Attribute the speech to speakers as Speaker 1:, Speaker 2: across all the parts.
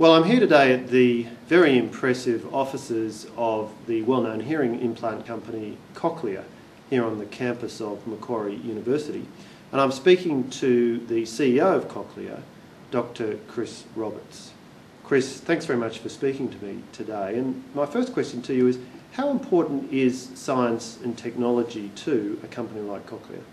Speaker 1: Well, I'm here today at the very impressive offices of the well-known hearing implant company Cochlear here on the campus of Macquarie University. And I'm speaking to the CEO of Cochlear, Dr. Chris Roberts. Chris, thanks very much for speaking to me today. And my first question to you is, how important is science and technology to a company like Cochlear?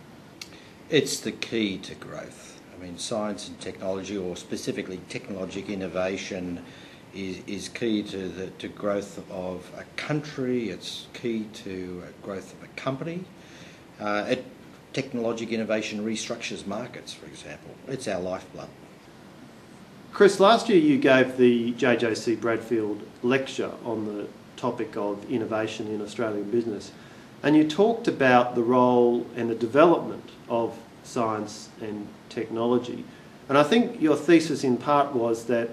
Speaker 2: It's the key to growth. I mean, science and technology, or specifically technological innovation, is key to the growth of a country. It's key to growth of a company. Technological innovation restructures markets, for example. It's our lifeblood.
Speaker 1: Chris, last year you gave the JJC Bradfield Lecture on the topic of innovation in Australian business, and you talked about the role and the development of science and technology. And I think your thesis in part was that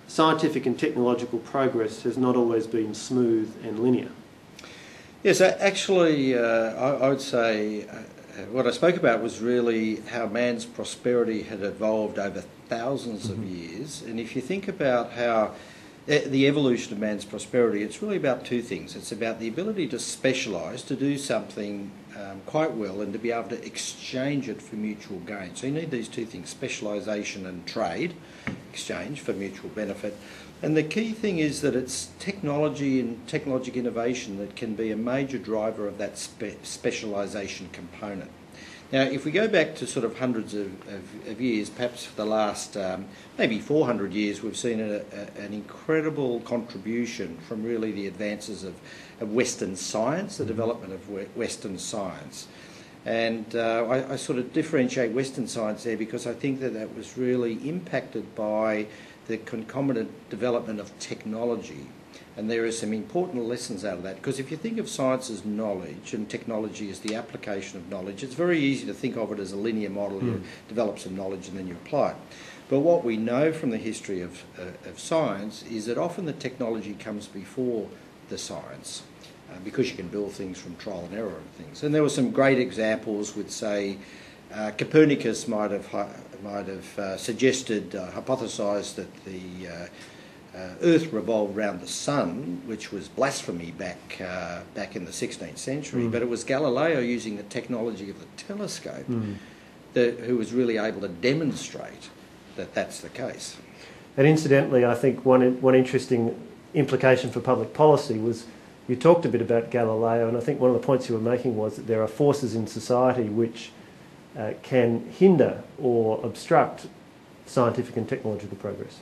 Speaker 1: scientific and technological progress has not always been smooth and linear.
Speaker 2: Yes, actually, I would say what I spoke about was really how man's prosperity had evolved over thousands of years. And if you think about how the evolution of man's prosperity, it's really about two things. It's about the ability to specialise, to do something quite well, and to be able to exchange it for mutual gain. So you need these two things, specialisation and trade, exchange for mutual benefit. And the key thing is that it's technology and technological innovation that can be a major driver of that specialisation component. Now, if we go back to sort of hundreds of years, perhaps for the last maybe 400 years, we've seen an incredible contribution from really the advances of Western science, the development of Western science. And I sort of differentiate Western science there because I think that was really impacted by the concomitant development of technology. And there are some important lessons out of that, because if you think of science as knowledge and technology as the application of knowledge, it's very easy to think of it as a linear model. You develop some knowledge and then you apply it. But what we know from the history of science is that often the technology comes before the science, because you can build things from trial and error and things. And there were some great examples with, say, Copernicus might have suggested, hypothesised that the Earth revolved around the sun, which was blasphemy back in the 16th century. But it was Galileo, using the technology of the telescope, who was really able to demonstrate that that's the case.
Speaker 1: And incidentally, I think one interesting implication for public policy was, you talked a bit about Galileo, and I think one of the points you were making was that there are forces in society which can hinder or obstruct scientific and technological progress.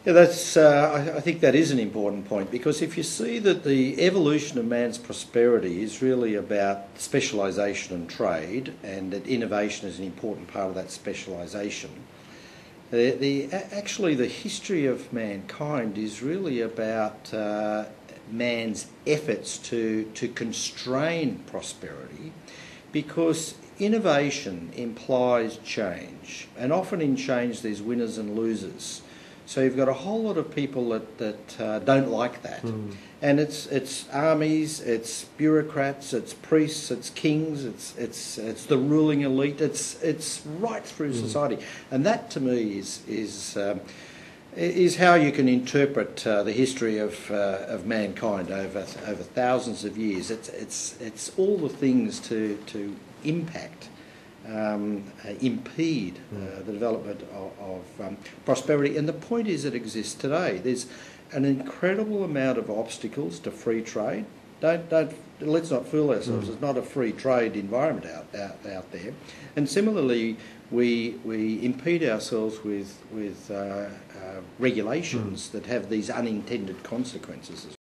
Speaker 2: Yeah, I think that is an important point, because if you see that the evolution of man's prosperity is really about specialisation and trade, and that innovation is an important part of that specialisation, actually the history of mankind is really about man's efforts to constrain prosperity, because innovation implies change, and often in change there's winners and losers. So you've got a whole lot of people that don't like that. And it's armies, it's bureaucrats, it's priests, it's kings, it's the ruling elite, it's right through society. And that to me is how you can interpret the history of mankind over thousands of years. It's all the things to impact, impede the development of prosperity. And the point is, it exists today. There's an incredible amount of obstacles to free trade. Let's not fool ourselves. There's not a free trade environment out there. And similarly, we impede ourselves with regulations that have these unintended consequences as